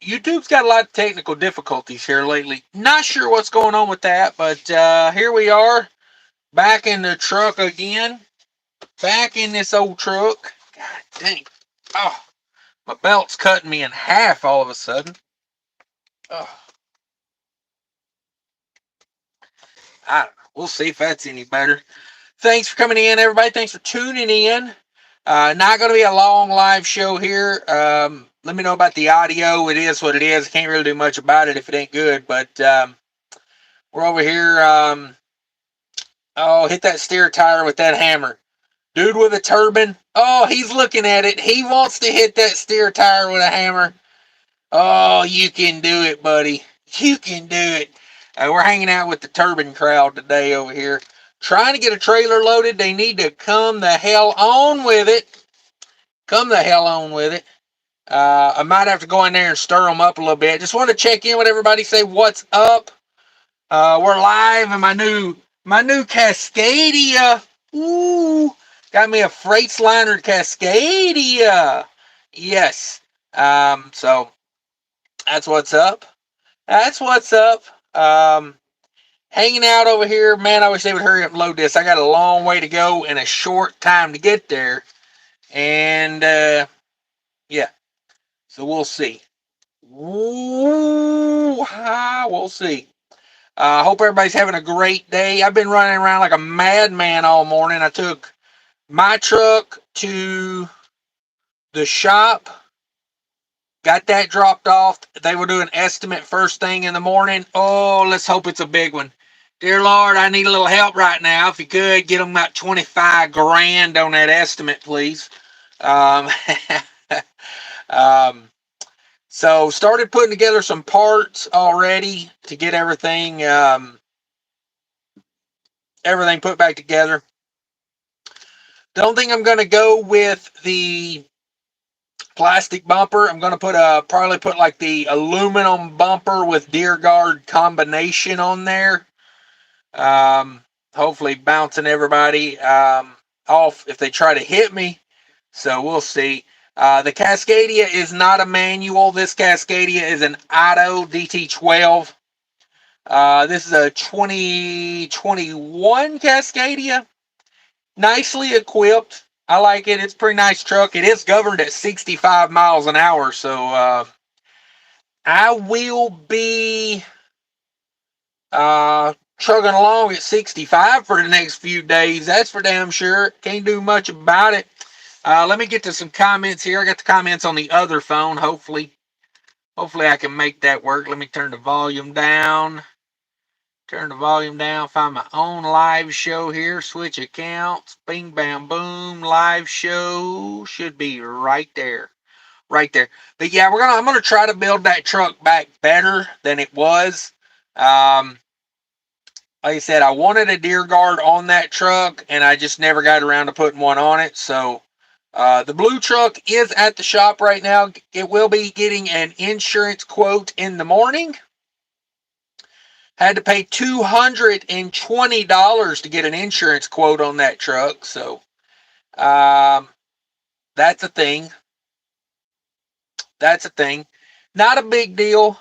YouTube's got a lot of technical difficulties here lately. Not sure what's going on with that, but here we are, back in the truck again. Back in this old truck. God dang. Oh, my belt's cutting me in half all of a sudden. Oh. I don't know. We'll see if that's any better. Thanks for coming in, everybody. Thanks for tuning in. Not going to be a long live show here. Let me know about the audio. It is what it is. Can't really do much about it if it ain't good. But we're over here. Hit that steer tire with that hammer. Dude with a turban. Oh, he's looking at it. He wants to hit that steer tire with a hammer. Oh, you can do it, buddy. You can do it. We're hanging out with the turban crowd today over here. Trying to get a trailer loaded. They need to come the hell on with it. Come the hell on with it. I might have to go in there and stir them up a little bit. Just want to check in with everybody. Say what's up. We're live in my new Cascadia. Ooh, got me a Freightliner Cascadia. Yes. So that's what's up. That's what's up. Hanging out over here, man. I wish they would hurry up and load this. I got a long way to go and a short time to get there. And yeah. So we'll see. We'll see. I hope everybody's having a great day. I've been running around like a madman all morning. I took my truck to the shop, got that dropped off. They were doing estimate first thing in the morning. Oh, let's hope it's a big one. Dear Lord, I need a little help right now. If you could, get them about 25 grand on that estimate, please. So started putting together some parts already to get everything put back together. Don't think I'm going to go with the plastic bumper. I'm going to probably put like the aluminum bumper with deer guard combination on there. Hopefully bouncing everybody off if they try to hit me. So we'll see. The Cascadia is not a manual. This Cascadia is an auto DT12. This is a 2021 Cascadia. Nicely equipped. I like it. It's a pretty nice truck. It is governed at 65 miles an hour. So I will be trucking along at 65 for the next few days. That's for damn sure. Can't do much about it. Let me get to some comments here. I got the comments on the other phone. Hopefully I can make that work. Let me turn the volume down. Find my own live show here. Switch accounts. Bing, bam, boom. Live show should be right there. Right there. But yeah, I'm gonna try to build that truck back better than it was. Like I said, I wanted a deer guard on that truck, and I just never got around to putting one on it. So the blue truck is at the shop right now. It will be getting an insurance quote in the morning. Had to pay $220 to get an insurance quote on that truck. So that's a thing. Not a big deal.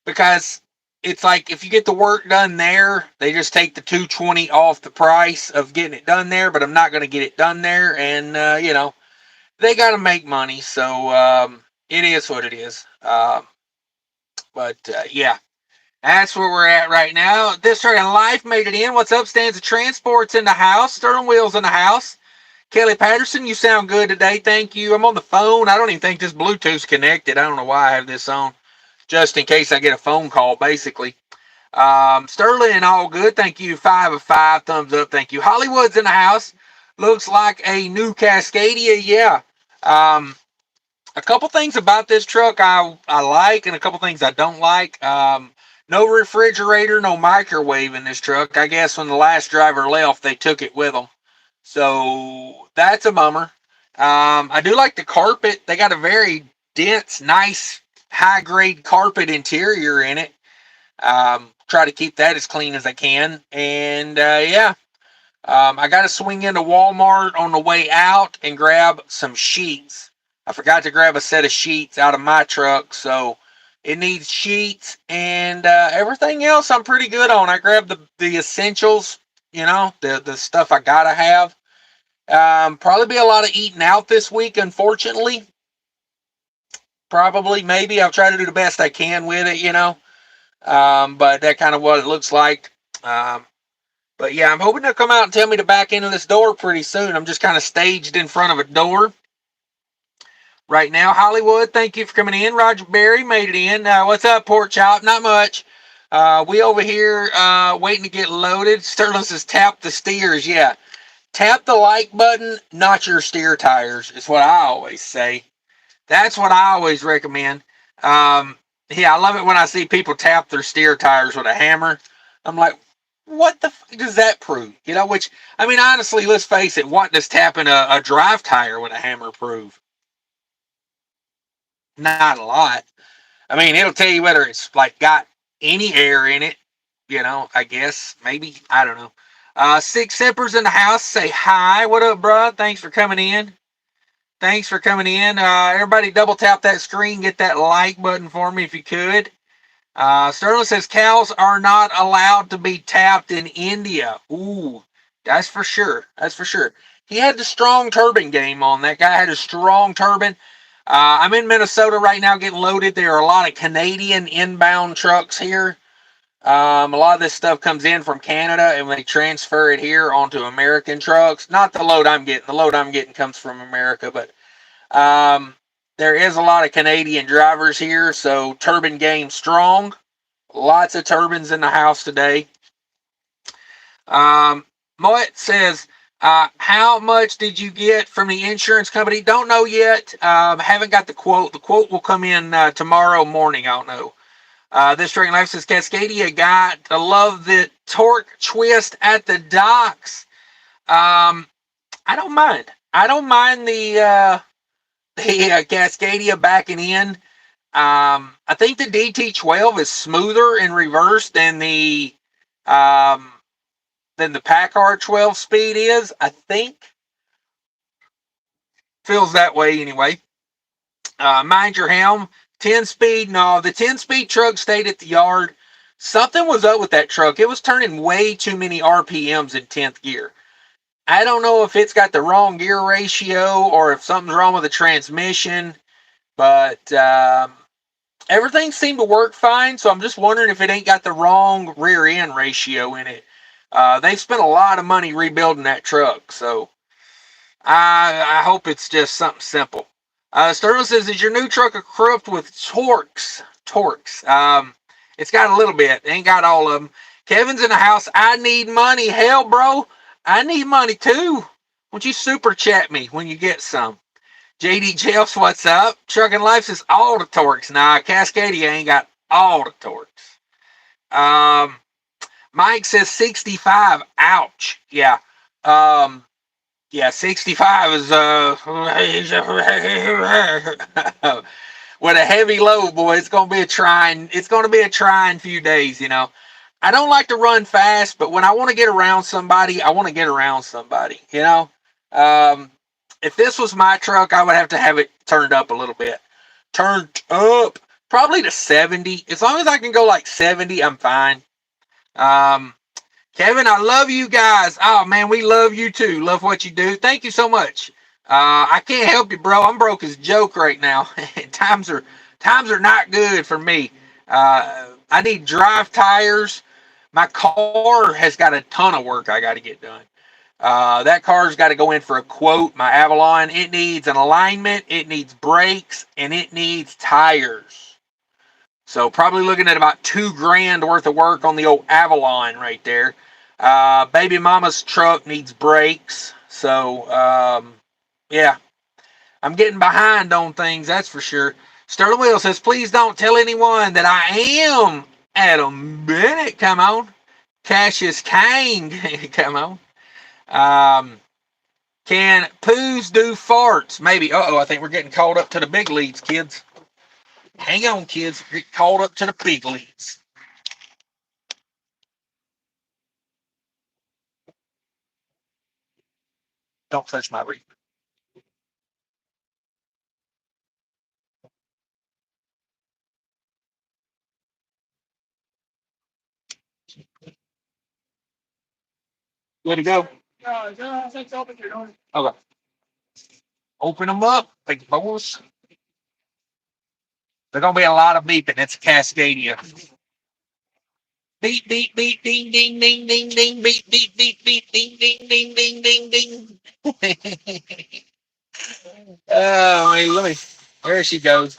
Because it's like if you get the work done there, they just take the $220 off the price of getting it done there. But I'm not going to get it done there. And, they got to make money. So it is what it is. Yeah, that's where we're at right now. This Trucking Life made it in. What's up, Stanza Transport's in the house. Sterling Wheels in the house. Kelly Patterson, you sound good today. Thank you. I'm on the phone. I don't even think this Bluetooth's connected. I don't know why I have this on. Just in case I get a phone call, basically. Sterling, all good. Thank you. 5 of 5. Thumbs up. Thank you. Hollywood's in the house. Looks like a new Cascadia. Yeah. A couple things about this truck I like, and a couple things I don't like. No refrigerator, no microwave in this truck. I guess when the last driver left, they took it with them. So that's a bummer. I do like the carpet. They got a very dense, nice, high-grade carpet interior in it. Try to keep that as clean as I can. And, yeah. I got to swing into Walmart on the way out and grab some sheets. I forgot to grab a set of sheets out of my truck, so it needs sheets and everything else I'm pretty good on. I grabbed the essentials, the stuff I gotta have. Probably be a lot of eating out this week, unfortunately. Probably, maybe. I'll try to do the best I can with it. But that kind of what it looks like. But yeah, I'm hoping they'll come out and tell me to back into this door pretty soon. I'm just kind of staged in front of a door right now. Hollywood, thank you for coming in. Roger Berry made it in. What's up, Pork Chop? Not much. We over here waiting to get loaded. Sterling says tap the steers. Yeah, tap the like button, not your steer tires, is what I always say. That's what I always recommend. Yeah, I love it when I see people tap their steer tires with a hammer. I'm like, what the does that prove? Which, I mean, honestly, let's face it, what does tapping a drive tire with a hammer prove? Not a lot. I mean, it'll tell you whether it's like got any air in it, I guess. Maybe. I don't know. Six Sippers in the house say hi. What up, bro? Thanks for coming in. Thanks for coming in. Everybody double tap that screen. Get that like button for me if you could. Sterling says cows are not allowed to be tapped in India. Ooh, that's for sure. That's for sure. He had the strong turbine game on. That guy had a strong turbine. I'm in Minnesota right now getting loaded. There are a lot of Canadian inbound trucks here. A lot of this stuff comes in from Canada and they transfer it here onto American trucks. Not the load I'm getting. The load I'm getting comes from America, but there is a lot of Canadian drivers here, so turbine game strong. Lots of turbines in the house today. Moet says, how much did you get from the insurance company? Don't know yet. Haven't got the quote. The quote will come in tomorrow morning. I don't know. This Dragon Life says, Cascadia got to love the torque twist at the docks. I don't mind. I don't mind the Cascadia backing in. I think the DT12 is smoother in reverse than the Paccar 12 speed is. I think feels that way anyway. Mind your helm. 10 speed. No, the 10 speed truck stayed at the yard. Something was up with that truck. It was turning way too many RPMs in 10th gear. I don't know if it's got the wrong gear ratio or if something's wrong with the transmission, but everything seemed to work fine, so I'm just wondering if it ain't got the wrong rear end ratio in it. They've spent a lot of money rebuilding that truck, so I hope it's just something simple. Sterling says, is your new truck equipped with torques? Torques. It's got a little bit. It ain't got all of them. Kevin's in the house. I need money. Hell, bro. I need money too. Won't you super chat me when you get some? JD Jeffs, what's up? Trucking Life says all the torques. Nah, Cascadia ain't got all the torques. Mike says 65. Ouch. Yeah. Yeah, 65 is with a heavy load, boy. It's gonna be a trying few days, I don't like to run fast, but when I want to get around somebody, I want to get around somebody, If this was my truck, I would have to have it turned up a little bit. Turned up. Probably to 70. As long as I can go like 70, I'm fine. Kevin, I love you guys. Oh, man, we love you too. Love what you do. Thank you so much. I can't help you, bro. I'm broke as a joke right now. times are not good for me. I need drive tires. My car has got a ton of work I got to get done. That car's got to go in for a quote. My Avalon, it needs an alignment, it needs brakes, and it needs tires. So probably looking at about $2,000 worth of work on the old Avalon right there. Baby mama's truck needs brakes. So, yeah, I'm getting behind on things, that's for sure. Sterling Will says, please don't tell anyone that I am Adam Bennett. Come on. Cassius King. Come on. Can poos do farts? Maybe. I think we're getting called up to the big leads, kids. Hang on, kids. Get called up to the big leads. Don't touch my reefer. Way to go. Okay. Open them up, big boys. There's gonna be a lot of beeping. It's a Cascadia. Beep beep beep ding ding ding ding ding beep beep beep beep ding ding ding ding ding ding. Oh, wait, let me. There she goes.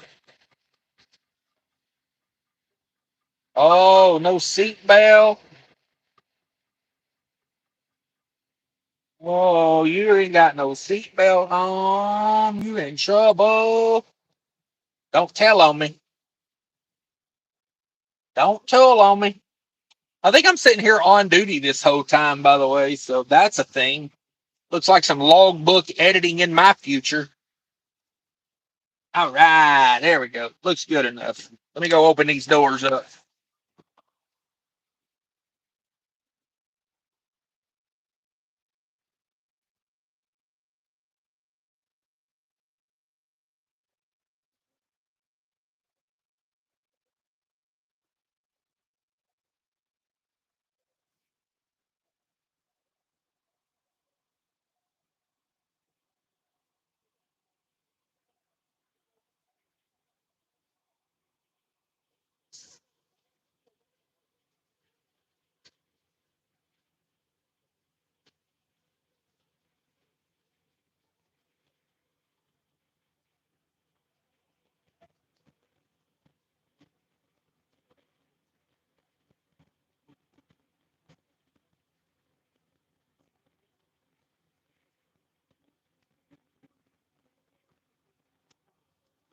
Oh, no seat belt. Oh, you ain't got no seat belt on. You in trouble. Don't tell on me. Don't tell on me. I think I'm sitting here on duty this whole time, by the way, so that's a thing. Looks like some logbook editing in my future. All right, there we go. Looks good enough. Let me go open these doors up.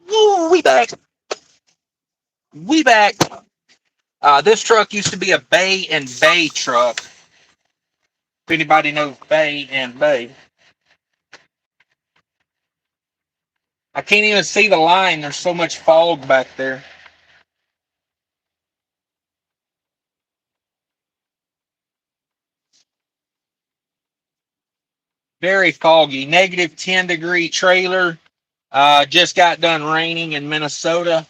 Woo, we back. We back. This truck used to be a Bay and Bay truck. If anybody knows Bay and Bay. I can't even see the line. There's so much fog back there. Very foggy. Negative 10-degree trailer. Just got done raining in Minnesota.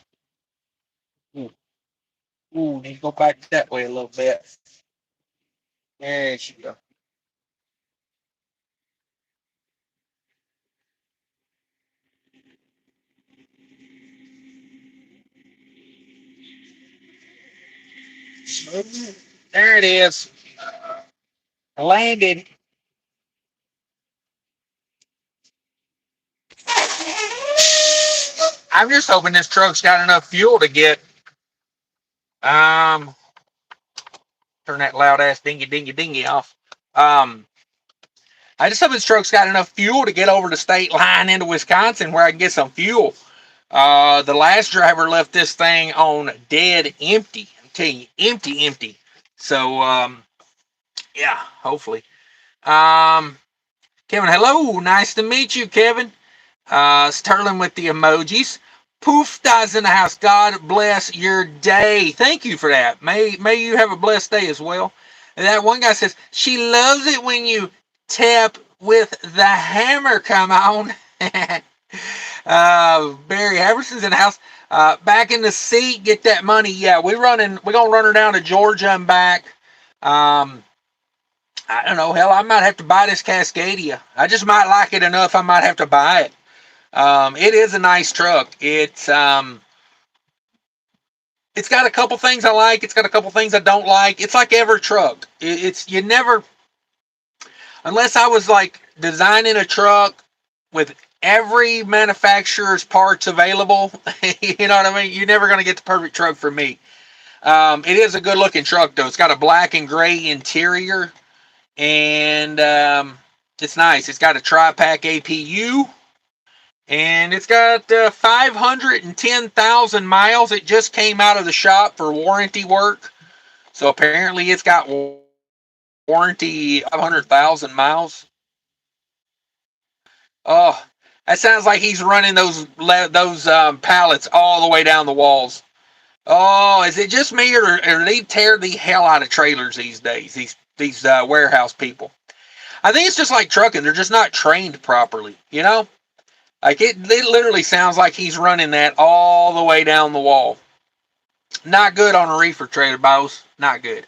Ooh, need to go back that way a little bit. There she go. There it is. Landed. I'm just hoping this truck's got enough fuel to get. Turn that loud ass dingy dingy dingy off. I just hope this truck's got enough fuel to get over the state line into Wisconsin where I can get some fuel. The last driver left this thing on dead empty. I'm telling you, empty. So, yeah, hopefully. Kevin, hello. Nice to meet you, Kevin. Sterling with the emojis. Poof dies in the house. God bless your day. Thank you for that. May you have a blessed day as well. And that one guy says, she loves it when you tap with the hammer. Come on. Barry Haverson's in the house. Back in the seat, get that money. Yeah, we're gonna run her down to Georgia and back. I don't know. Hell, I might have to buy this Cascadia. I just might like it enough. I might have to buy it. It is a nice truck. It's got a couple things I like. It's got a couple things I don't like. It's like every truck. You never, unless I was like designing a truck with every manufacturer's parts available, you know what I mean? You're never going to get the perfect truck for me. It is a good looking truck though. It's got a black and gray interior, and it's nice. It's got a tri-pack APU. And it's got 510,000 miles. It just came out of the shop for warranty work. So apparently it's got warranty 500,000 miles. Oh, that sounds like he's running those pallets all the way down the walls. Oh, is it just me or they tear the hell out of trailers these days, these warehouse people? I think it's just like trucking. They're just not trained properly, you know? Like it literally sounds like he's running that all the way down the wall. Not good on a reefer trailer, boss. Not good.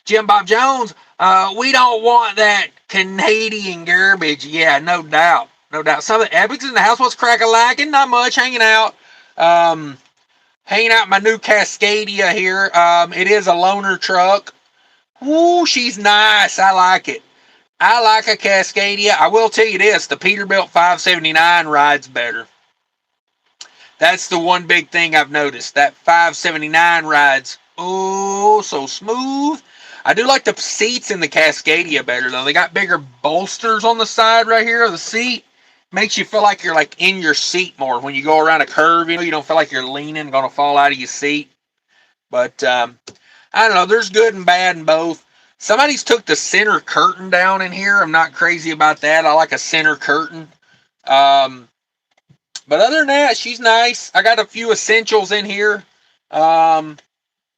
Jim Bob Jones, we don't want that Canadian garbage. Yeah, no doubt. No doubt. Some of the epics in the house. What's crack-a-lacking? Not much. Hanging out. Hanging out in my new Cascadia here. It is a loaner truck. Ooh, she's nice. I like it. I like a Cascadia. I will tell you this. The Peterbilt 579 rides better. That's the one big thing I've noticed. That 579 rides, oh, so smooth. I do like the seats in the Cascadia better, though. They got bigger bolsters on the side right here of the seat. Makes you feel like you're like in your seat more. When you go around a curve, you don't feel like you're leaning, going to fall out of your seat. But, I don't know. There's good and bad in both. Somebody's took the center curtain down in here. I'm not crazy about that. I like a center curtain. But other than that, she's nice. I got a few essentials in here. I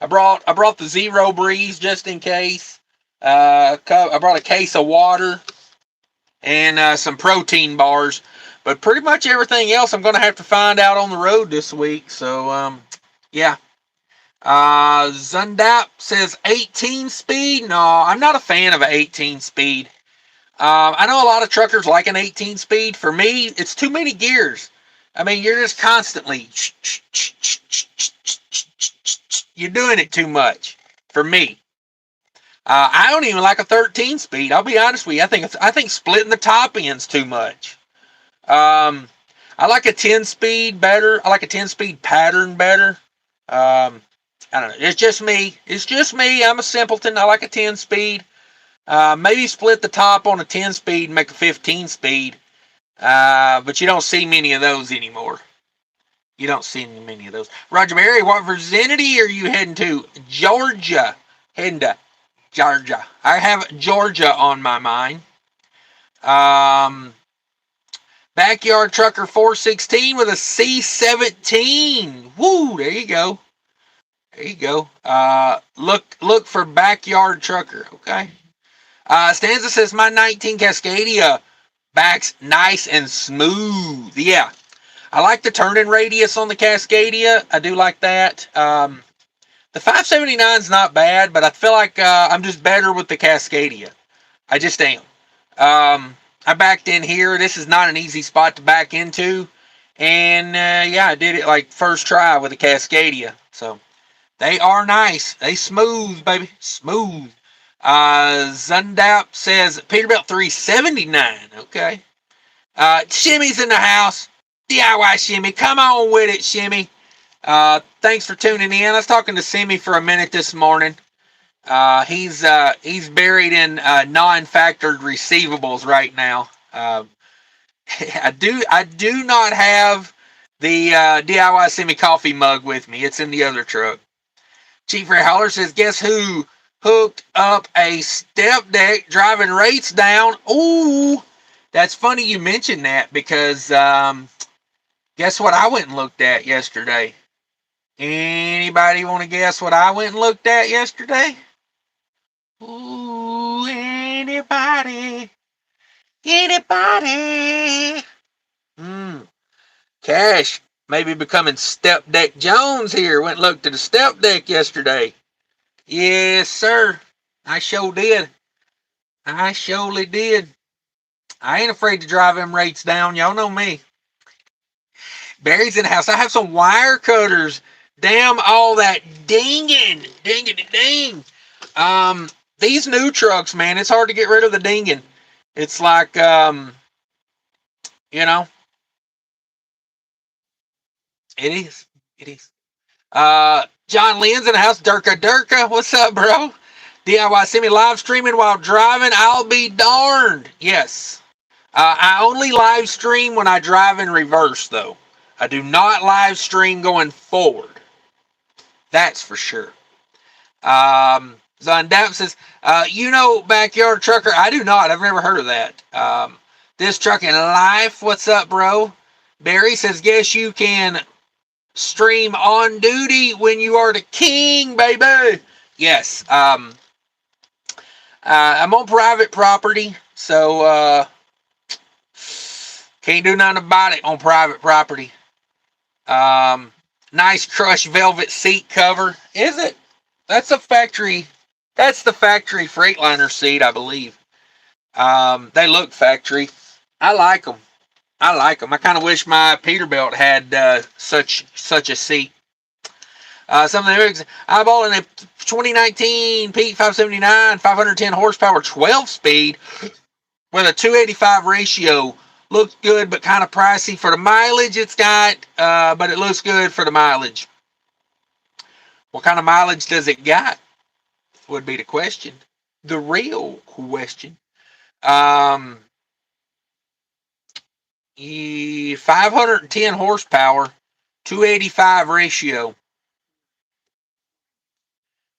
brought the Zero Breeze just in case. I brought a case of water and some protein bars. But pretty much everything else I'm going to have to find out on the road this week. So, yeah. Zundap says 18 speed. No, I'm not a fan of an 18 speed. I know a lot of truckers like an 18 speed. For me, it's too many gears. I mean, you're just constantly, you're doing it too much for me. I don't even like a 13 speed. I'll be honest with you. I think splitting the top end's too much. I like a 10 speed better. I like a 10 speed pattern better. I don't know. It's just me. It's just me. I'm a simpleton. I like a 10 speed. Maybe split the top on a 10 speed and make a 15 speed. But you don't see many of those anymore. You don't see many of those. Roger Mary, what vicinity are you heading to? Georgia. Heading to Georgia. I have Georgia on my mind. Backyard Trucker 416 with a C17. Woo, there you go. There you go. Look for Backyard Trucker, okay? Stanza says, my 19 Cascadia backs nice and smooth. Yeah. I like the turning radius on the Cascadia. I do like that. The 579 is not bad, but I feel like I'm just better with the Cascadia. I just am. I backed in here. This is not an easy spot to back into. And, yeah, I did it like first try with the Cascadia. So, they are nice. They smooth, baby. Smooth. Zundap says Peterbilt 379. Okay. Shimmy's in the house. DIY Shimmy. Come on with it, Shimmy. Thanks for tuning in. I was talking to Simmy for a minute this morning. He's buried in non-factored receivables right now. I do not have the DIY Simmy coffee mug with me. It's in the other truck. Chief Ray Holler says, guess who hooked up a step deck driving rates down? Ooh, that's funny you mentioned that because guess what I went and looked at yesterday? Anybody want to guess what I went and looked at yesterday? Ooh, anybody? Cash maybe becoming Step Deck Jones here. Went and looked at the step deck yesterday. Yes, sir. I sure did. I surely did. I ain't afraid to drive them rates down. Y'all know me. Barry's in the house. I have some wire cutters. Damn all that dinging. Ding. These new trucks, man, it's hard to get rid of the dinging. It's like, you know, it is. It is. John Lynn's in the house. Durka. What's up, bro? DIY Semi live streaming while driving. I'll be darned. Yes. I only live stream when I drive in reverse, though. I do not live stream going forward. That's for sure. Zondap says, Backyard Trucker. I do not. I've never heard of that. This Trucking Life. What's up, bro? Barry says, guess you can stream on duty when you are the king, baby. Yes. I'm on private property, so can't do nothing about it on private property. Nice crushed velvet seat cover. Is it? That's a factory. That's the factory Freightliner seat, I believe. They look factory. I like them. I kind of wish my Peterbilt had such a seat. Some of the I bought in a 2019 Pete 579 510 horsepower 12 speed with a 285 ratio. Looks good, but kind of pricey for the mileage it's got. But it looks good for the mileage. What kind of mileage does it got? Would be the question. The real question. 510 horsepower, 285 ratio.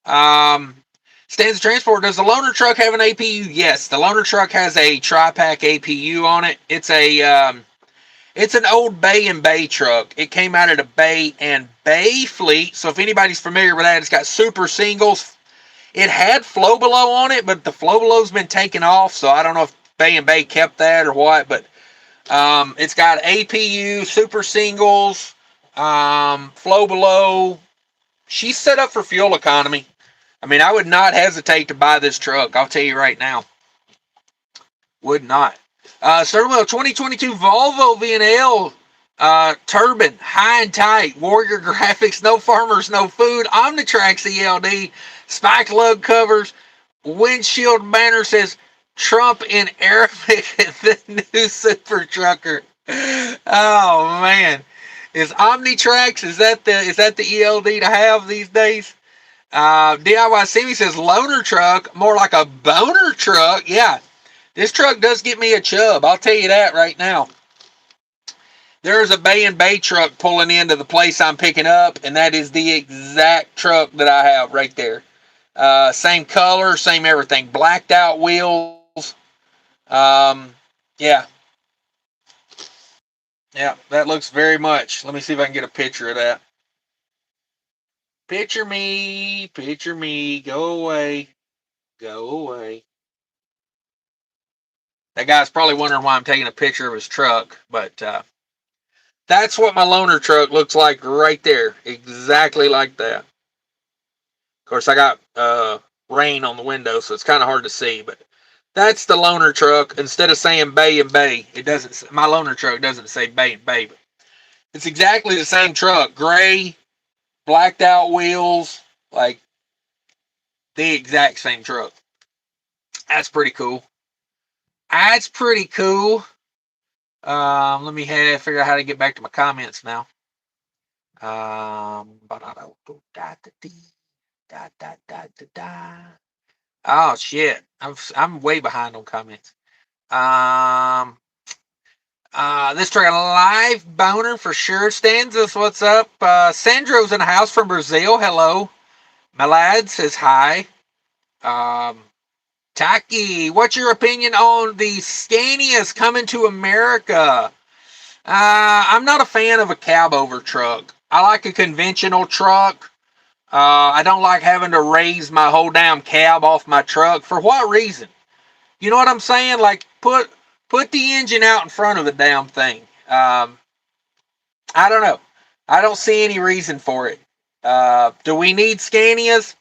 Stands of transport. Does the loaner truck have an APU? Yes, the loaner truck has a tri-pack APU on it. It's an old Bay and Bay truck. It came out of the Bay and Bay fleet. So if anybody's familiar with that, it's got super singles. It had flow below on it, but the flow below's been taken off. So I don't know if Bay and Bay kept that or what, but it's got APU, super singles, flow below. She's set up for fuel economy. I mean, I would not hesitate to buy this truck. I'll tell you right now. Would not. Steering wheel 2022 Volvo VNL turbine, high and tight, Warrior graphics, no farmers, no food, Omnitrax ELD, spike lug covers, windshield banner says Trump in Arabic, the new super trucker. Oh man, is Omnitrax, is that the ELD to have these days? DIY Simi says loaner truck, more like a boner truck. Yeah, this truck does get me a chub. I'll tell you that right now. There's a Bay and Bay truck pulling into the place I'm picking up, and that is the exact truck that I have right there. Same color, same everything. Blacked out wheels. Yeah. Yeah, that looks very much. Let me see if I can get a picture of that. Picture me, go away, go away. That guy's probably wondering why I'm taking a picture of his truck, but that's what my loaner truck looks like right there. Exactly like that. Of course, I got rain on the window, so it's kind of hard to see, but that's the loaner truck. Instead of saying Bay and Bay, it doesn't. My loaner truck doesn't say Bay and Bay, but it's exactly the same truck. Gray, blacked out wheels, like the exact same truck. That's pretty cool. That's pretty cool. Let me figure out how to get back to my comments now. Oh shit! I'm way behind on comments. This truck live boner for sure. Stanzas, what's up? Sandro's in the house from Brazil. Hello. My lad says hi. Taki, what's your opinion on the Scanias coming to America? I'm not a fan of a cab over truck. I like a conventional truck. I don't like having to raise my whole damn cab off my truck. For what reason? You know what I'm saying? Like, put the engine out in front of the damn thing. I don't know. I don't see any reason for it. Do we need Scanias?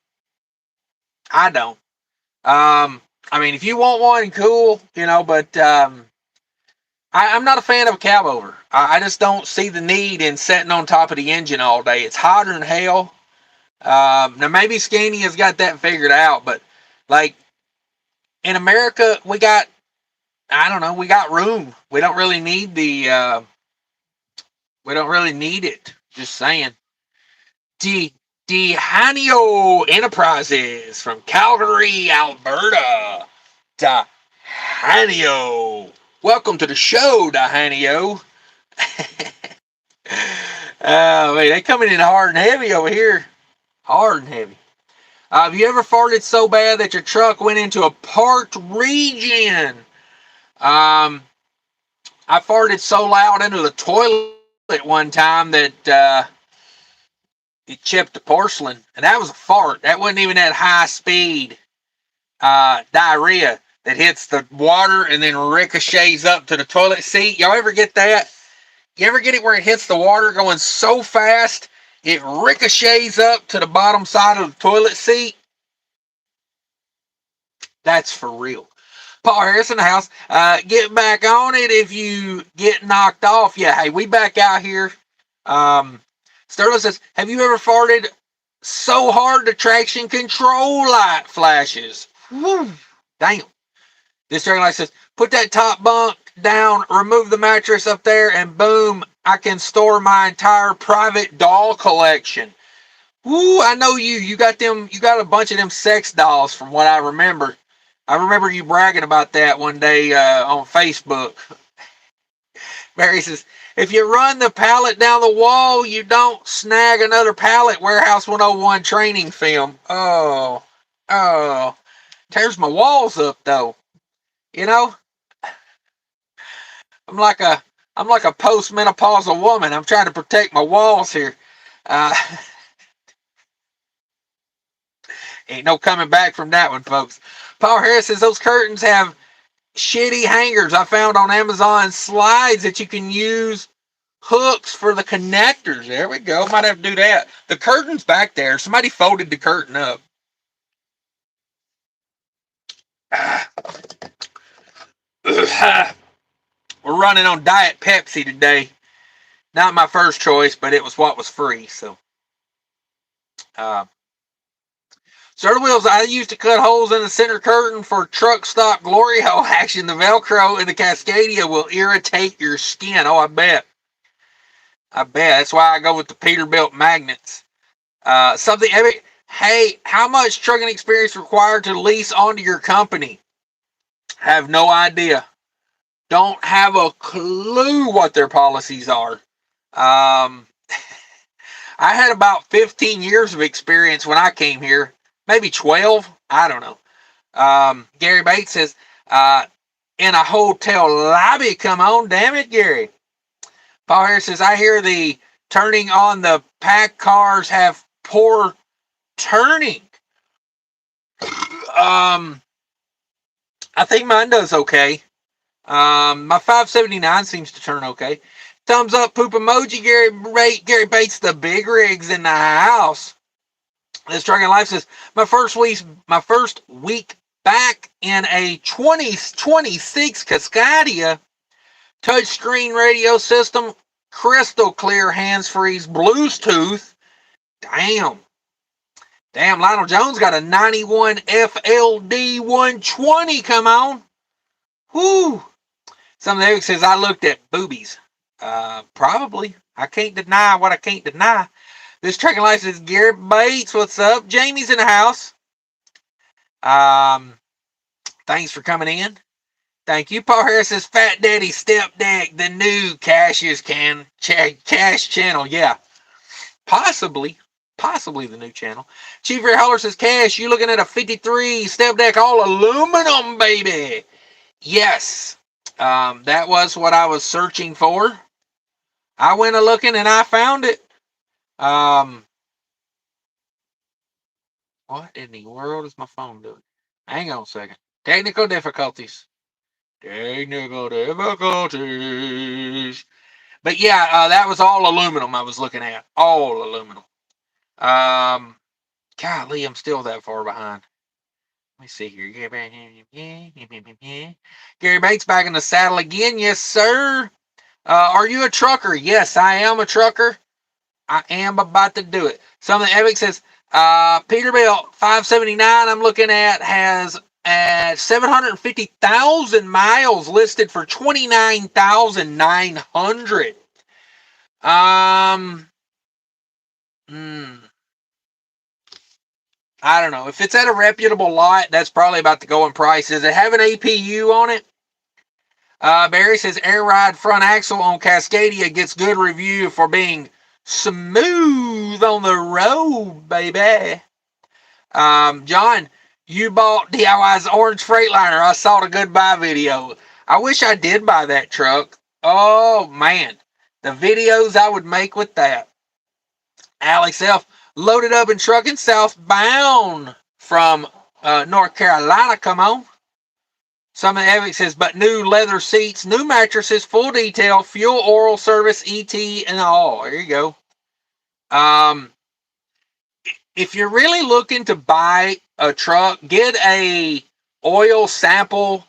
I don't. I mean, if you want one, cool, but I'm not a fan of a cab over. I just don't see the need in sitting on top of the engine all day. It's hotter than hell. Now, maybe Scania's got that figured out, but, like, in America, we got room. We don't really need it. Just saying. Dehanio Enterprises from Calgary, Alberta. Dehanio. Welcome to the show, Dehanio. Wait, they coming in hard and heavy over here. Hard and heavy. Have you ever farted so bad that your truck went into a parked region? I farted so loud into the toilet one time that it chipped the porcelain, and that was a fart. That wasn't even at high speed. diarrhea that hits the water and then ricochets up to the toilet seat. Y'all ever get that? You ever get it where it hits the water going so fast it ricochets up to the bottom side of the toilet seat? That's for real. Paul Harris in the house. Get back on it if you get knocked off. Yeah, hey, we back out here. Sterling says, have you ever farted so hard the traction control light flashes? Woo, damn. This dragon light says, put that top bunk down, remove the mattress up there, and boom, I can store my entire private doll collection. Woo, I know you. You got a bunch of them sex dolls from what I remember. I remember you bragging about that one day on Facebook. Barry says, if you run the pallet down the wall, you don't snag another pallet. Warehouse 101 training film. Oh. Tears my walls up, though. You know? I'm like a postmenopausal woman. I'm trying to protect my walls here. Ain't no coming back from that one, folks. Paul Harris says those curtains have shitty hangers I found on Amazon slides that you can use hooks for the connectors. There we go. Might have to do that. The curtain's back there. Somebody folded the curtain up. We're running on Diet Pepsi today. Not my first choice, but it was what was free. So, Certain wheels I used to cut holes in the center curtain for truck stop glory hole action. The Velcro in the Cascadia will irritate your skin. Oh, I bet. That's why I go with the Peterbilt magnets. Something epic. Hey, how much trucking experience required to lease onto your company? Have no idea. Don't have a clue what their policies are. I had about 15 years of experience when I came here. Maybe 12. I don't know. Gary Bates says, in a hotel lobby. Come on, damn it, Gary. Paul Harris says, I hear the turning on the packars have poor turning. I think mine does okay. My 579 seems to turn okay. Thumbs up, poop emoji, Gary Bates, the big rigs in the house. This Dragon Life says, my first week back in a 2026 Cascadia, touchscreen radio system, crystal clear hands-free, Bluetooth. Damn, Lionel Jones got a 91 FLD 120. Come on. Whoo. Something Eric says, I looked at boobies. Probably. I can't deny what I can't deny. This Trucking Life says, Gary Bates, what's up? Jamie's in the house. Thanks for coming in. Thank you. Paul Harris says, Fat Daddy Step Deck, the new Cash channel. Yeah. Possibly the new channel. Chief Ray Holler says, Cash, you looking at a 53 Step Deck, all aluminum, baby. Yes. That was what I was searching for. I went a-looking and I found it. What in the world is my phone doing? Hang on a second. Technical difficulties. But yeah, that was all aluminum I was looking at. All aluminum. Golly, I'm still that far behind. Let me see here. Gary Bates back in the saddle again. Yes, sir. Are you a trucker? Yes, I am a trucker. I am about to do it. Something Epic says, Peterbilt 579 I'm looking at has 750,000 miles listed for $29,900. I don't know. If it's at a reputable lot, that's probably about the going price. Does it have an APU on it? Barry says air ride front axle on Cascadia gets good review for being smooth on the road, baby. John, you bought DIY's orange Freightliner. I saw the goodbye video. I wish I did buy that truck. Oh, man. The videos I would make with that. Alex Elf loaded up and trucking southbound from North Carolina, come on. Some of the Epic says, but new leather seats, new mattresses, full detail, fuel, oral service, ET, and all. There you go. If you're really looking to buy a truck, get a oil sample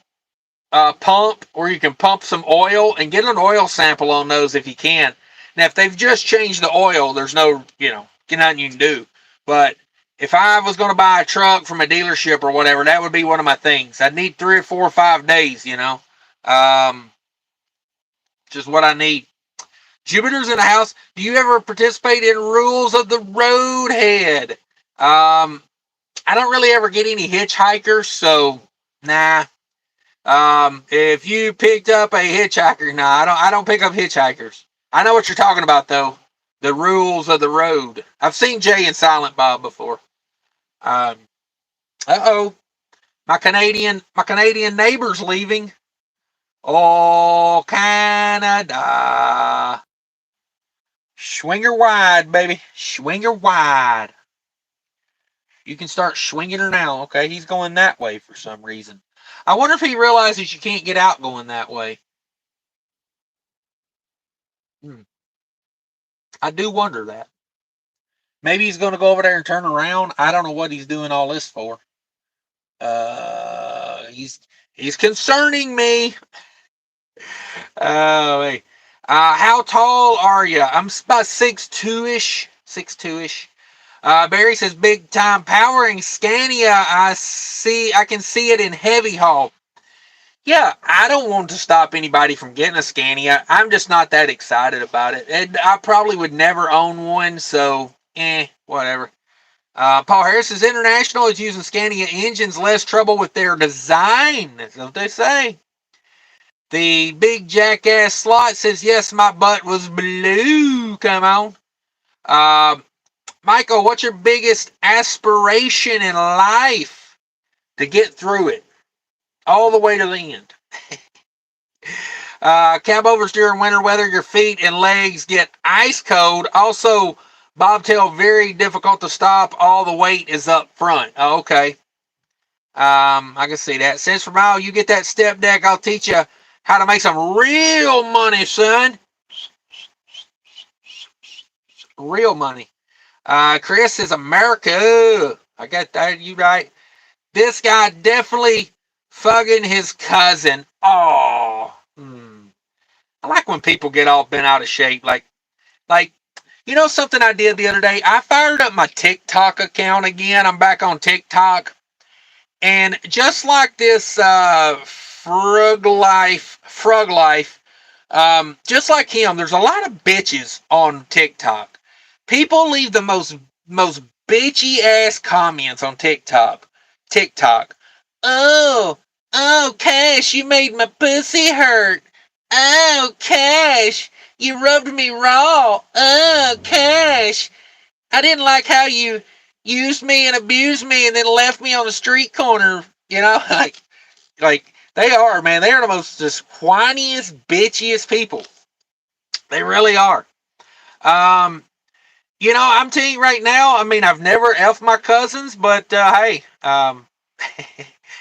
pump where you can pump some oil and get an oil sample on those if you can. Now, if they've just changed the oil, there's no, nothing you can do. But if I was going to buy a truck from a dealership or whatever, that would be one of my things. I'd need 3 or 4 or 5 days, just what I need. Jupiter's in the house. Do you ever participate in rules of the road head? I don't really ever get any hitchhikers, so nah. If you picked up a hitchhiker, no, I don't pick up hitchhikers. I know what you're talking about though. The rules of the road. I've seen Jay and Silent Bob before. Uh-oh. My Canadian neighbor's leaving. Oh, Canada. Swing her wide, baby. Swing her wide. You can start swinging her now. Okay, he's going that way for some reason. I wonder if he realizes you can't get out going that way. I do wonder that. Maybe he's going to go over there and turn around. I don't know what he's doing all this for. He's concerning me. Oh, hey. How tall are you? I'm about 6'2"-ish. 6'2"-ish. Barry says, big time powering Scania. I can see it in heavy haul. Yeah, I don't want to stop anybody from getting a Scania. I'm just not that excited about it. And I probably would never own one, so, whatever. Paul Harris says, International is using Scania engines, less trouble with their design. That's what they say. The big jackass slot says, yes, my butt was blue. Come on. Michael, what's your biggest aspiration in life? To get through it. All the way to the end. Cab overs during winter weather, your feet and legs get ice cold. Also, bobtail very difficult to stop. All the weight is up front. Oh, okay. I can see that. Cents per mile, you get that step deck. I'll teach you how to make some real money, son. Real money. Chris says, America. I got that. You right. This guy definitely fucking his cousin. Oh. I like when people get all bent out of shape. Like, something I did the other day? I fired up my TikTok account again. I'm back on TikTok. And just like this Frug Life, just like him, there's a lot of bitches on TikTok. People leave the most bitchy ass comments on TikTok. Oh, Cash, you made my pussy hurt. Oh, Cash, you rubbed me raw. Oh, Cash, I didn't like how you used me and abused me and then left me on the street corner. Like they are, man. They are the most just whiniest, bitchiest people. They really are. I'm telling you right now, I mean, I've never effed my cousins, but hey,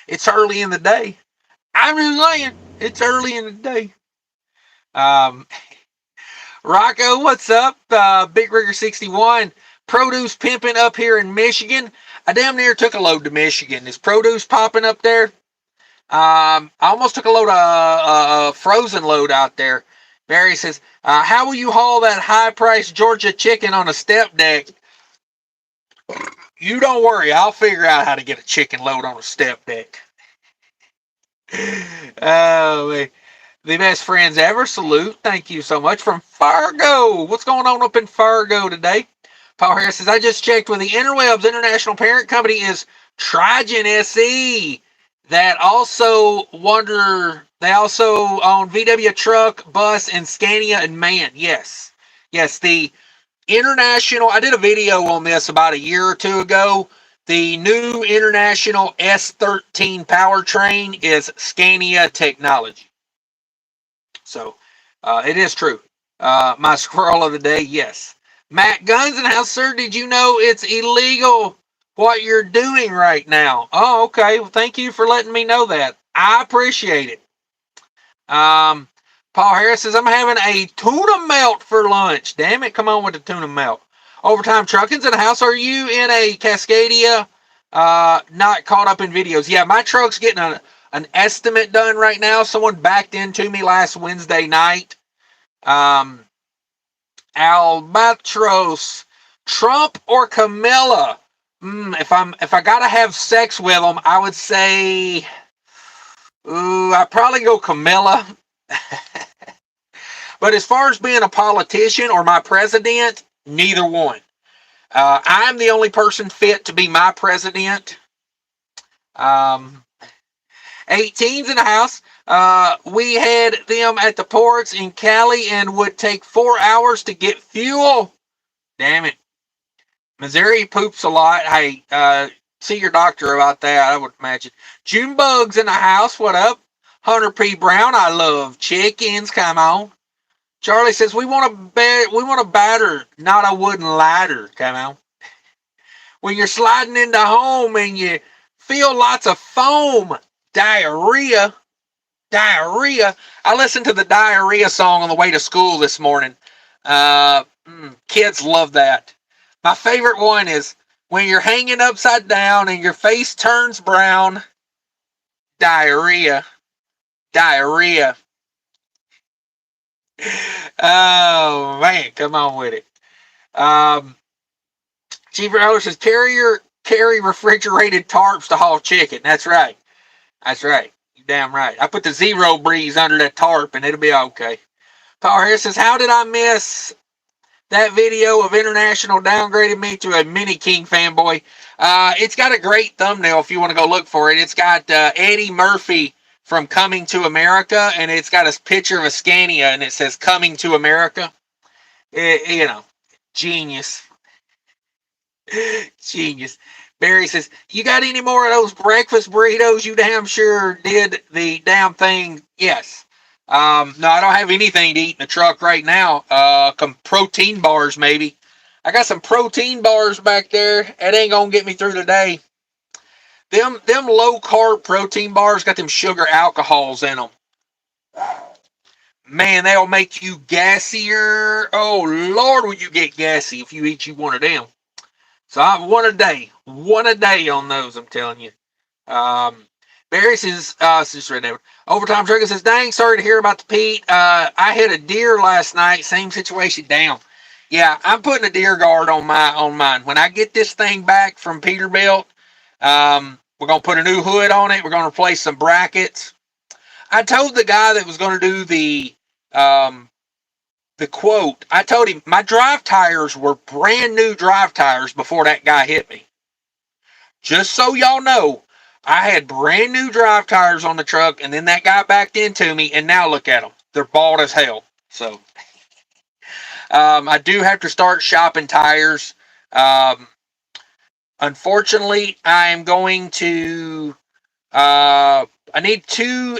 it's early in the day. I'm just saying, it's early in the day. Rocco, what's up? Big Rigger 61. Produce pimping up here in Michigan. I damn near took a load to Michigan. Is produce popping up there? I almost took a frozen load out there. Barry says, how will you haul that high-priced Georgia chicken on a step deck? You don't worry. I'll figure out how to get a chicken load on a step deck. Oh, man. The best friends ever. Salute. Thank you so much. From Fargo. What's going on up in Fargo today? Paul Harris says, I just checked with the Interwebs International parent company is Trigen SE. They also own VW Truck, Bus, and Scania and Man. Yes, the International, I did a video on this about a year or two ago. The new International S13 powertrain is Scania technology. So, it is true. My squirrel of the day, yes. Matt Guns and House, sir, did you know it's illegal? what you're doing right now. Oh, okay. Well, thank you for letting me know that. I appreciate it. Paul Harris says, I'm having a tuna melt for lunch. Damn it, come on with the tuna melt. Overtime Trucking's in the house. Are you in a Cascadia? Not caught up in videos. Yeah, my truck's getting an estimate done right now. Someone backed into me last Wednesday night. Albatros, Trump or Camilla? If I gotta have sex with them, I would say, I'd probably go Camilla. But as far as being a politician or my president, neither one. I'm the only person fit to be my president. 18's in the house. We had them at the ports in Cali and would take 4 hours to get fuel. Damn it. Missouri poops a lot. Hey, see your doctor about that, I would imagine. Junebug's in the house. What up? Hunter P. Brown, I love chickens. Come on. Charlie says, we want a batter, not a wooden ladder. Come on. When you're sliding into home and you feel lots of foam, diarrhea. I listened to the diarrhea song on the way to school this morning. Kids love that. My favorite one is when you're hanging upside down and your face turns brown. Diarrhea. Oh, man, come on with it. Chief Roller says, carry refrigerated tarps to haul chicken. That's right. You're damn right. I put the Zero Breeze under that tarp and it'll be okay. Power Harris says, how did I miss that video of International downgrading me to a Mini King fanboy? It's got a great thumbnail if you want to go look for it. It's got Eddie Murphy from Coming to America, and it's got a picture of a Scania, and it says Coming to America. Genius. Genius. Barry says, you got any more of those breakfast burritos? You damn sure did the damn thing. Yes. No, I don't have anything to eat in the truck right now. Some protein bars, maybe. I got some protein bars back there. It ain't going to get me through the day. Them low-carb protein bars got them sugar alcohols in them. Man, they'll make you gassier. Oh, Lord, will you get gassy if you eat you one of them. So I have one a day on those, I'm telling you. Barry says, just read that. Overtime Trucker says, dang, sorry to hear about the Pete. I hit a deer last night, same situation, down. Yeah, I'm putting a deer guard on mine. When I get this thing back from Peterbilt, we're going to put a new hood on it. We're going to replace some brackets. I told the guy that was going to do the quote, I told him my drive tires were brand new drive tires before that guy hit me. Just so y'all know, I had brand new drive tires on the truck, and then that guy backed into me, and now look at them. They're bald as hell. So, I do have to start shopping tires. Unfortunately, I am going to, I need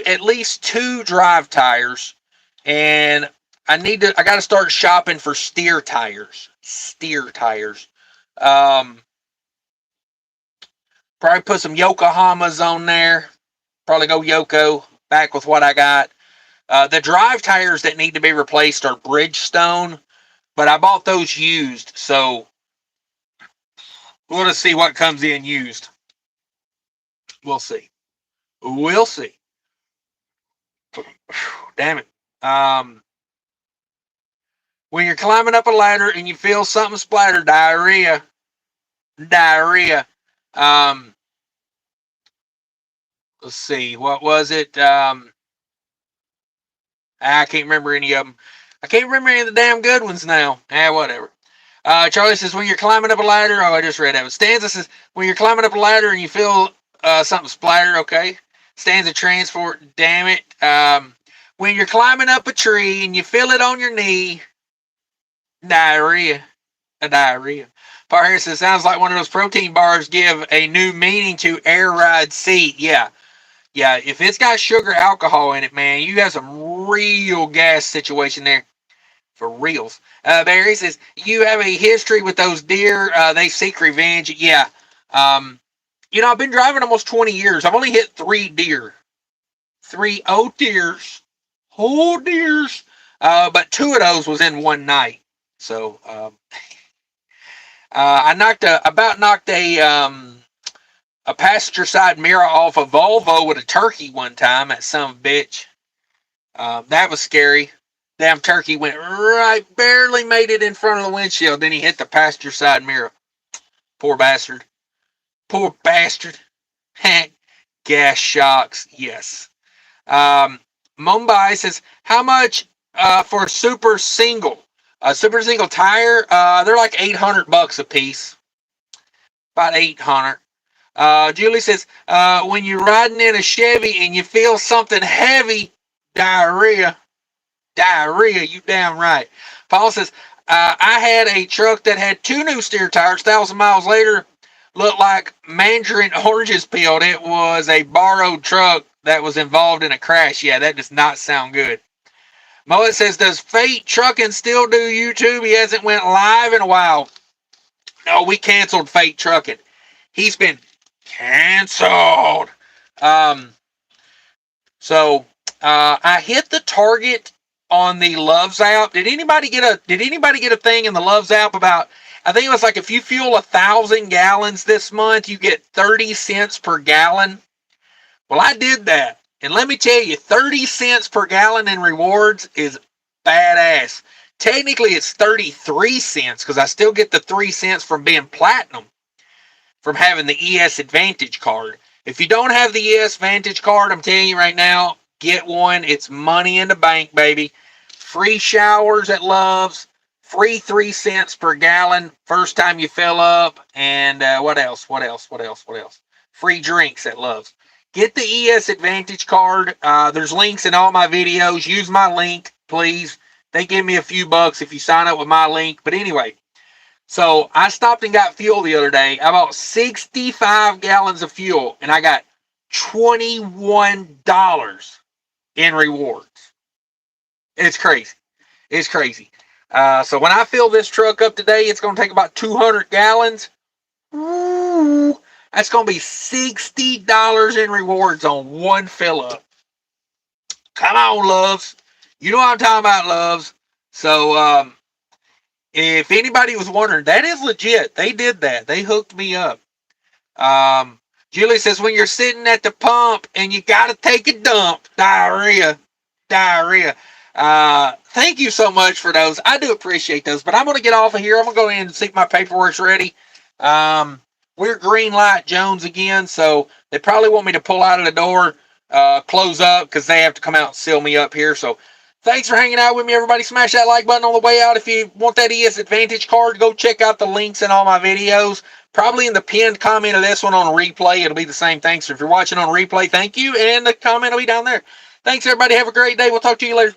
at least two drive tires, and I got to start shopping for steer tires. Probably put some Yokohamas on there. Probably go Yoko, back with what I got. The drive tires that need to be replaced are Bridgestone, but I bought those used, so we'll just see what comes in used. We'll see. Damn it. When you're climbing up a ladder and you feel something splatter, diarrhea. Let's see. What was it? I can't remember any of them. I can't remember any of the damn good ones now. Whatever. Charlie says, when you're climbing up a ladder, I just read that. Stanza says, when you're climbing up a ladder and you feel something splatter, okay. Stanza transport, damn it. When you're climbing up a tree and you feel it on your knee, diarrhea. Par Harris says, sounds like one of those protein bars give a new meaning to air ride seat. Yeah, if it's got sugar alcohol in it, man, you have some real gas situation there. For reals. Barry says, you have a history with those deer. They seek revenge. Yeah. You know, I've been driving almost 20 years. I've only hit 3 deer. 3 deers. Oh, deers. But 2 of those was in one night. So, I knocked a passenger side mirror off a Volvo with a turkey one time, that son of a bitch. That was scary. Damn turkey went right, barely made it in front of the windshield. Then he hit the passenger side mirror. Poor bastard. Poor bastard. Gas shocks, yes. Mumbai says, how much for a super single? A super single tire? They're like $800 a piece. About 800. Julie says, when you're riding in a Chevy and you feel something heavy, diarrhea. Diarrhea, you damn right. Paul says, I had a truck that had 2 new steer tires. 1,000 miles later, looked like mandarin oranges peeled. It was a borrowed truck that was involved in a crash. Yeah, that does not sound good. Mullet says, does Fate Trucking still do YouTube? He hasn't went live in a while. No, we canceled Fate Trucking. He's been canceled. So I hit the target on the Loves app. Did anybody get a thing in the Loves app about, I think it was like if you fuel 1,000 gallons this month, you get 30 cents per gallon. Well, I did that. And let me tell you, 30 cents per gallon in rewards is badass. Technically, it's 33 cents because I still get the 3 cents from being platinum, from having the ES Advantage card. If you don't have the ES Advantage card, I'm telling you right now, get one. It's money in the bank, baby. Free showers at Love's. Free 3 cents per gallon first time you fill up. And what else? Free drinks at Love's. Get the ES Advantage card. There's links in all my videos. Use my link, please. They give me a few bucks if you sign up with my link. But anyway, so I stopped and got fuel the other day. I bought 65 gallons of fuel, and I got $21 in rewards. It's crazy. It's crazy. So when I fill this truck up today, it's going to take about 200 gallons. Ooh, that's going to be $60 in rewards on one fill up. Come on, Loves. You know what I'm talking about, Loves. So if anybody was wondering, that is legit. They did that. They hooked me up. Julie says, when you're sitting at the pump and you got to take a dump, diarrhea. Thank you so much for those. I do appreciate those, but I'm going to get off of here. I'm going to go in and see if my paperwork's ready. We're green light Jones again, so they probably want me to pull out of the door, close up, because they have to come out and seal me up here. So thanks for hanging out with me, everybody. Smash that like button on the way out. If you want that ES Advantage card, go check out the links in all my videos. Probably in the pinned comment of this one on replay. It'll be the same thing. So if you're watching on replay, thank you. And the comment will be down there. Thanks, everybody. Have a great day. We'll talk to you later.